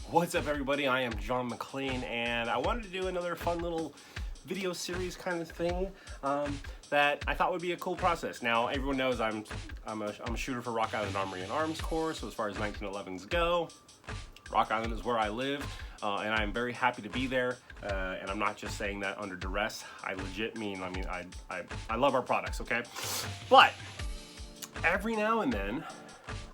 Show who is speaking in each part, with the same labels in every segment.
Speaker 1: What's up, everybody? I am John McLean, and I wanted to do another fun little video series kind of thing that I thought would be a cool process. Now, everyone knows I'm a shooter for Rock Island Armory and Arms Corps, so as far as 1911s go, Rock Island is where I live, and I'm very happy to be there. And I'm not just saying that under duress. I legit mean, I love our products, okay? But every now and then,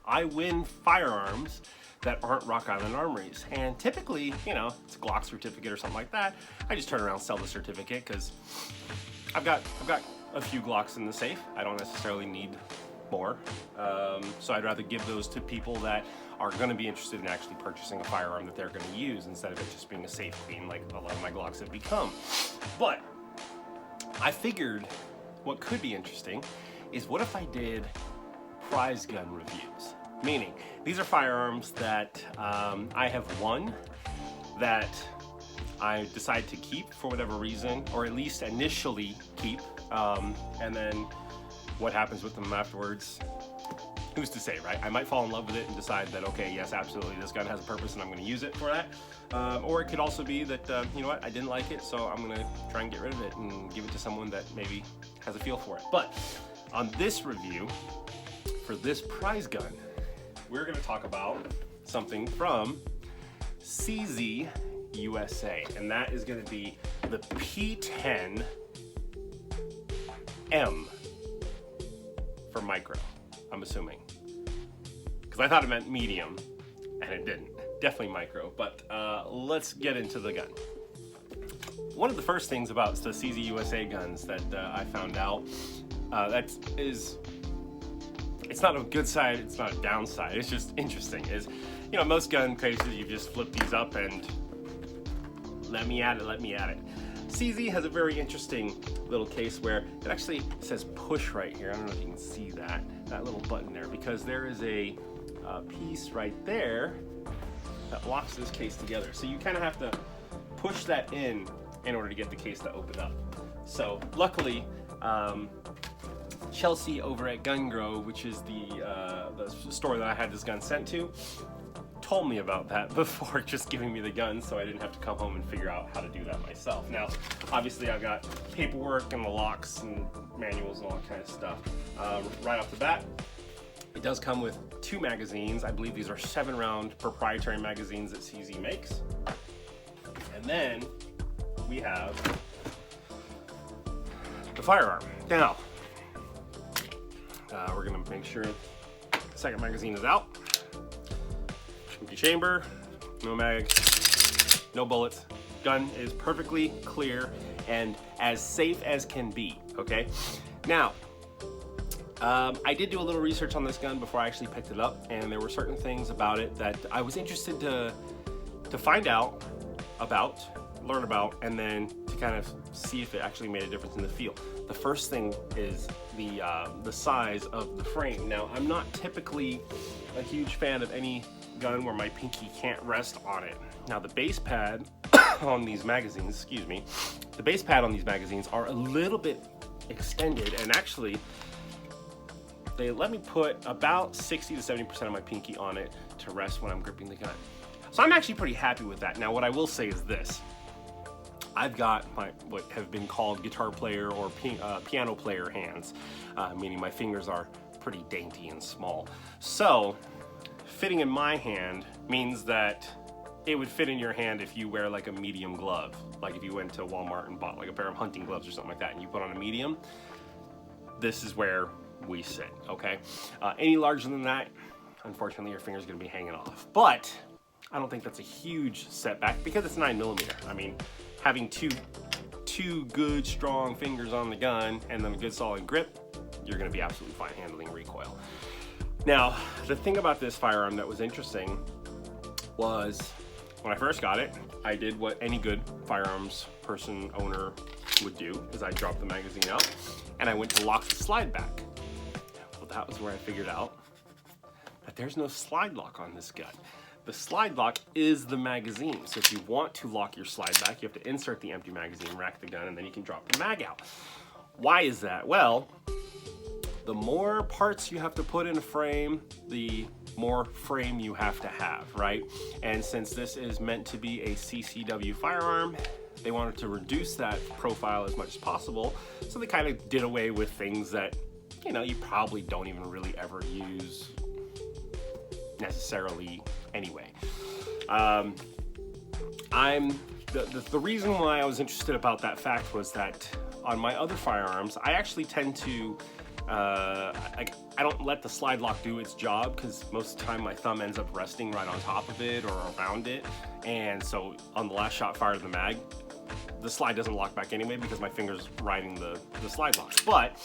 Speaker 1: I win firearms that aren't Rock Island Armories. And typically, you know, it's a Glock certificate or something like that. I just turn around and sell the certificate because I've got a few Glocks in the safe. I don't necessarily need more. So I'd rather give those to people that are gonna be interested in actually purchasing a firearm that they're gonna use instead of it just being a safe queen like a lot of my Glocks have become. But I figured what could be interesting is what if I did prize gun reviews? Meaning, these are firearms that I have won that I decide to keep for whatever reason, or at least initially keep, and then what happens with them afterwards, who's to say, right? I might fall in love with it and decide that, okay, yes, absolutely, this gun has a purpose and I'm gonna use it for that. Or it could also be that, you know what, I didn't like it, so I'm gonna try and get rid of it and give it to someone that maybe has a feel for it. But on this review, for this prize gun, we're going to talk about something from CZ USA, and that is going to be the P-10 M for micro, I'm assuming. Because I thought it meant medium, and it didn't. Definitely micro, but let's get into the gun. One of the first things about the CZ USA guns that I found out it's not a good side, it's not a downside, it's just interesting, is, you know, most gun cases, you just flip these up and let me at it. CZ has a very interesting little case where it actually says push right here. I don't know if you can see that little button there, because there is a piece right there that locks this case together. So you kind of have to push that in order to get the case to open up. So luckily, Chelsea over at Gun Grove, which is the store that I had this gun sent to, told me about that before just giving me the gun, so I didn't have to come home and figure out how to do that myself. Now, obviously, I've got paperwork and the locks and manuals and all that kind of stuff. Right off the bat, it does come with 2 magazines. I believe these are 7-round proprietary magazines that CZ makes. And then we have the firearm. Now, we're gonna make sure the second magazine is out. Empty chamber, no mag, no bullets. Gun is perfectly clear and as safe as can be, okay? Now, I did do a little research on this gun before I actually picked it up, and there were certain things about it that I was interested to find out about, learn about, and then to kind of see if it actually made a difference in the feel. The first thing is the size of the frame. Now, I'm not typically a huge fan of any gun where my pinky can't rest on it. Now, the base pad on these magazines, the base pad on these magazines are a little bit extended, and actually, they let me put about 60 to 70% of my pinky on it to rest when I'm gripping the gun. So I'm actually pretty happy with that. Now, what I will say is this. I've got what have been called guitar player or piano player hands, meaning my fingers are pretty dainty and small. So fitting in my hand means that it would fit in your hand if you wear like a medium glove. Like if you went to Walmart and bought like a pair of hunting gloves or something like that and you put on a medium, this is where we sit, okay? Any larger than that, unfortunately your finger's gonna be hanging off. But I don't think that's a huge setback because it's 9mm. I mean, having two good strong fingers on the gun and then a good solid grip, you're gonna be absolutely fine handling recoil. Now, the thing about this firearm that was interesting was when I first got it, I did what any good firearms owner would do, is I dropped the magazine out and I went to lock the slide back. Well, that was where I figured out that there's no slide lock on this gun. The slide lock is the magazine. So if you want to lock your slide back, you have to insert the empty magazine, rack the gun, and then you can drop the mag out. Why is that? Well, the more parts you have to put in a frame, the more frame you have to have, right? And since this is meant to be a CCW firearm, they wanted to reduce that profile as much as possible. So they kind of did away with things that, you know, you probably don't even really ever use necessarily anyway. The reason why I was interested about that fact was that on my other firearms, I actually tend to, I don't let the slide lock do its job, because most of the time my thumb ends up resting right on top of it or around it. And so on the last shot fired of the mag, the slide doesn't lock back anyway because my finger's riding the slide lock. But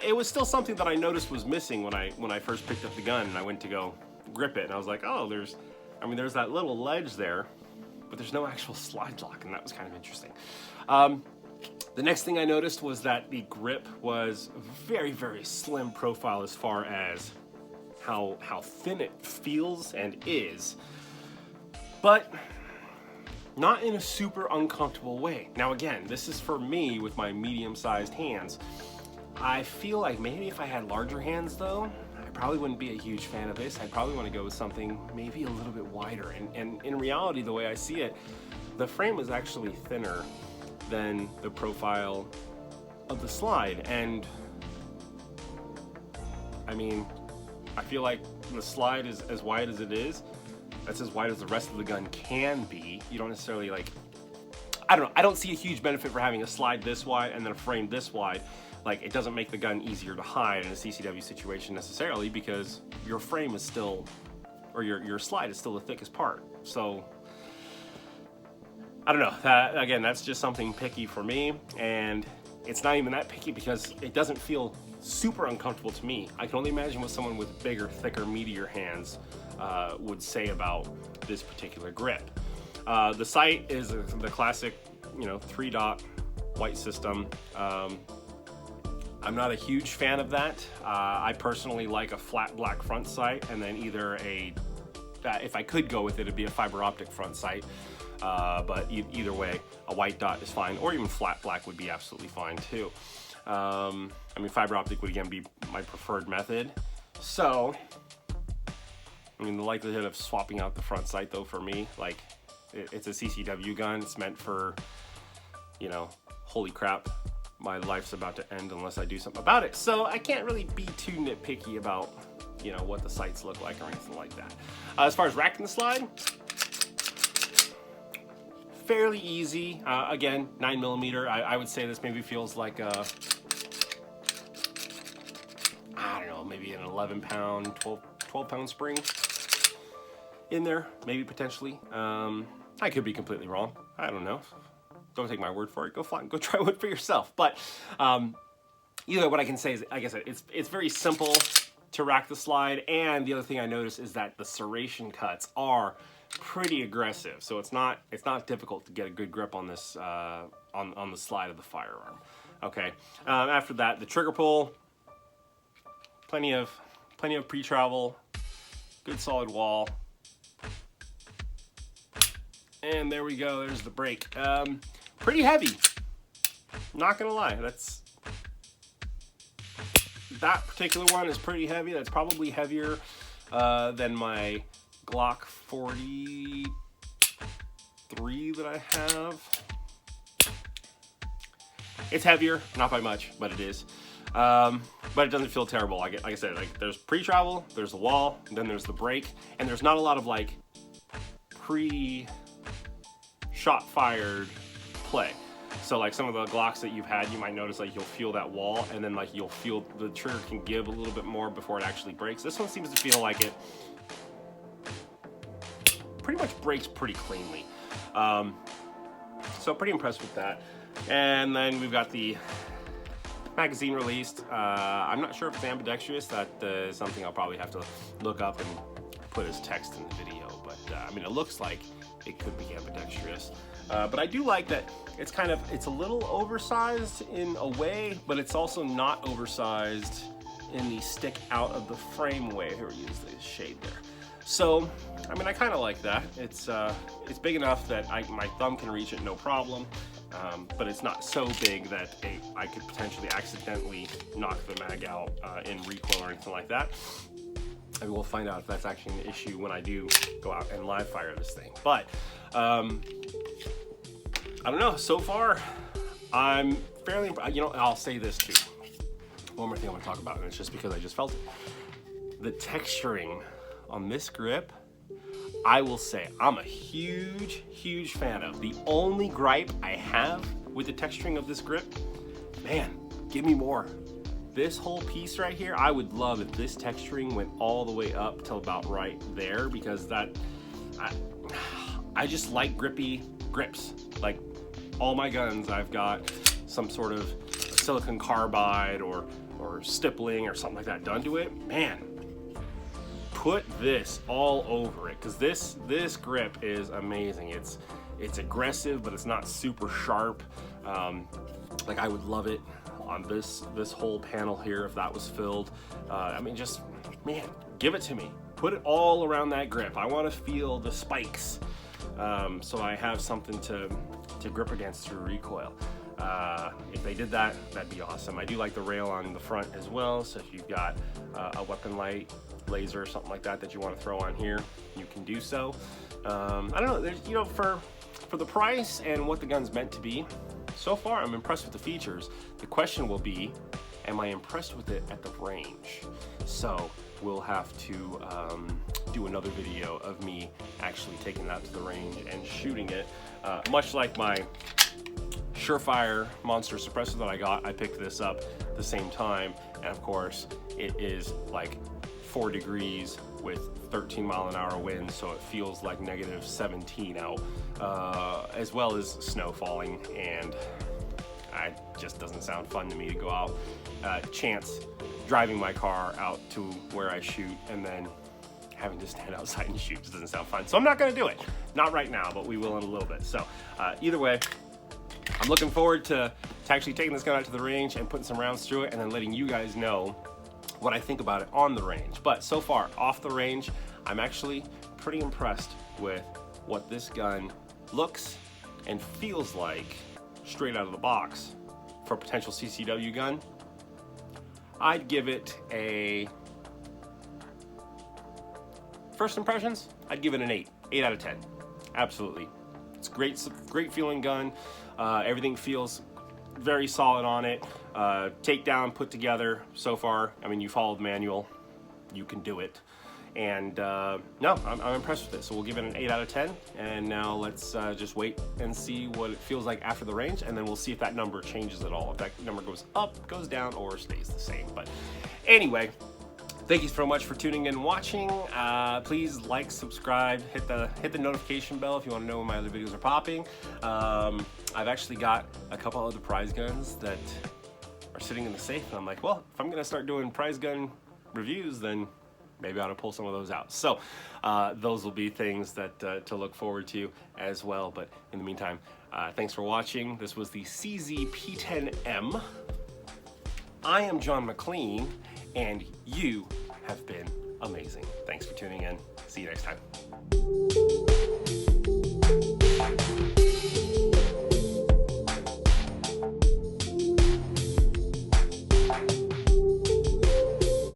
Speaker 1: it was still something that I noticed was missing when I first picked up the gun and I went to go grip it. And I was like, oh, there's that little ledge there, but there's no actual slide lock, and that was kind of interesting. The next thing I noticed was that the grip was very, very slim profile as far as how thin it feels and is, but not in a super uncomfortable way. Now again, this is for me with my medium-sized hands. I feel like maybe if I had larger hands though, I probably wouldn't be a huge fan of this. I'd probably want to go with something maybe a little bit wider. And in reality, the way I see it, the frame is actually thinner than the profile of the slide. And I mean, I feel like the slide is as wide as it is. That's as wide as the rest of the gun can be. You don't necessarily like, I don't know, I don't see a huge benefit for having a slide this wide and then a frame this wide. Like, it doesn't make the gun easier to hide in a CCW situation necessarily, because your frame is still, or your slide is still the thickest part. So I don't know, again, that's just something picky for me, and it's not even that picky because it doesn't feel super uncomfortable to me. I can only imagine what someone with bigger, thicker, meatier hands would say about this particular grip. The sight is the classic, 3-dot white system. I'm not a huge fan of that. I personally like a flat black front sight, and then either if I could go with it, it'd be a fiber optic front sight. But either way, a white dot is fine, or even flat black would be absolutely fine too. Fiber optic would again be my preferred method. So, the likelihood of swapping out the front sight though, for me, like, it's a CCW gun. It's meant for, holy crap, my life's about to end unless I do something about it. So I can't really be too nitpicky about, what the sights look like or anything like that. As far as racking the slide, fairly easy. Again, 9mm. I would say this maybe feels like a, I don't know, maybe an 11-pound, 12-pound spring in there, maybe potentially. I could be completely wrong. I don't know. Don't take my word for it. Go try one for yourself. But either way, what I can say is, like I said, it's very simple to rack the slide. And the other thing I noticed is that the serration cuts are pretty aggressive. So it's not difficult to get a good grip on this on the slide of the firearm. Okay. After that, the trigger pull, plenty of pre-travel, good solid wall. And there we go. There's the brake. Pretty heavy. Not gonna lie. That particular one is pretty heavy. That's probably heavier than my Glock 43 that I have. It's heavier, not by much, but it is. But it doesn't feel terrible. Like I said, like, there's pre-travel, there's the wall, and then there's the brake, and there's not a lot of like pre-shot fired play. So like some of the Glocks that you've had, you might notice like you'll feel that wall, and then like you'll feel the trigger can give a little bit more before it actually breaks. This one seems to feel like it pretty much breaks pretty cleanly. So pretty impressed with that. And then we've got the magazine released. I'm not sure if it's ambidextrous. That is something I'll probably have to look up and put as text in the video. But it looks like it could be ambidextrous. But I do like that it's a little oversized in a way, but it's also not oversized in the stick out of the frame way. Here we use the shade there. So, I kind of like that. It's big enough that my thumb can reach it no problem, but it's not so big that I could potentially accidentally knock the mag out in recoil or anything like that. and we'll find out if that's actually an issue when I do go out and live fire this thing. But I don't know, so far I'm fairly, you know, I'll say this too. One more thing I want to talk about, and it's just because I just felt it. The texturing on this grip, I will say I'm a huge fan of. The only gripe I have with the texturing of this grip, man, give me more. This whole piece right here, I would love if this texturing went all the way up till about right there, because that, I just like grippy grips. Like all my guns, I've got some sort of silicon carbide or stippling or something like that done to it. Man, put this all over it, because this grip is amazing. It's aggressive, but it's not super sharp. Like I would love it on this whole panel here if that was filled. I mean, just, man, give it to me. Put it all around that grip. I want to feel the spikes, so I have something to grip against through recoil. If they did that, that'd be awesome. I do like the rail on the front as well, so if you've got a weapon light, laser or something like that you want to throw on here, you can do so. I don't know, there's, you know, for the price and what the gun's meant to be, so far I'm impressed with the features. The question will be, am I impressed with it at the range? So we'll have to do another video of me actually taking that to the range and shooting it, much like my Surefire monster suppressor that I got. I picked this up the same time, and of course it is like 4 degrees with 13-mile-an-hour winds, so it feels like -17 out, as well as snow falling, and it just doesn't sound fun to me to go out chance driving my car out to where I shoot and then having to stand outside and shoot. Just doesn't sound fun, so I'm not going to do it. Not right now, but we will in a little bit. So either way, I'm looking forward to actually taking this gun out to the range and putting some rounds through it and then letting you guys know what I think about it on the range. But so far, off the range, I'm actually pretty impressed with what this gun looks and feels like straight out of the box for a potential CCW gun. I'd give it a, first impressions, I'd give it an 8 out of 10. Absolutely. It's great feeling gun. Everything feels very solid on it. Takedown put together so far. I mean, you followed the manual, you can do it. And no, I'm impressed with it. So we'll give it an 8 out of 10. And now let's just wait and see what it feels like after the range. And then we'll see if that number changes at all. If that number goes up, goes down, or stays the same. But anyway, thank you so much for tuning in and watching. Please like, subscribe, hit the notification bell if you want to know when my other videos are popping. I've actually got a couple other prize guns that are sitting in the safe, and I'm like, well, if I'm gonna start doing prize gun reviews, then maybe I ought to pull some of those out. So those will be things that to look forward to as well. But in the meantime, thanks for watching. This was the CZ P-10M. I am John McLean, and you have been amazing. Thanks for tuning in. See you next time.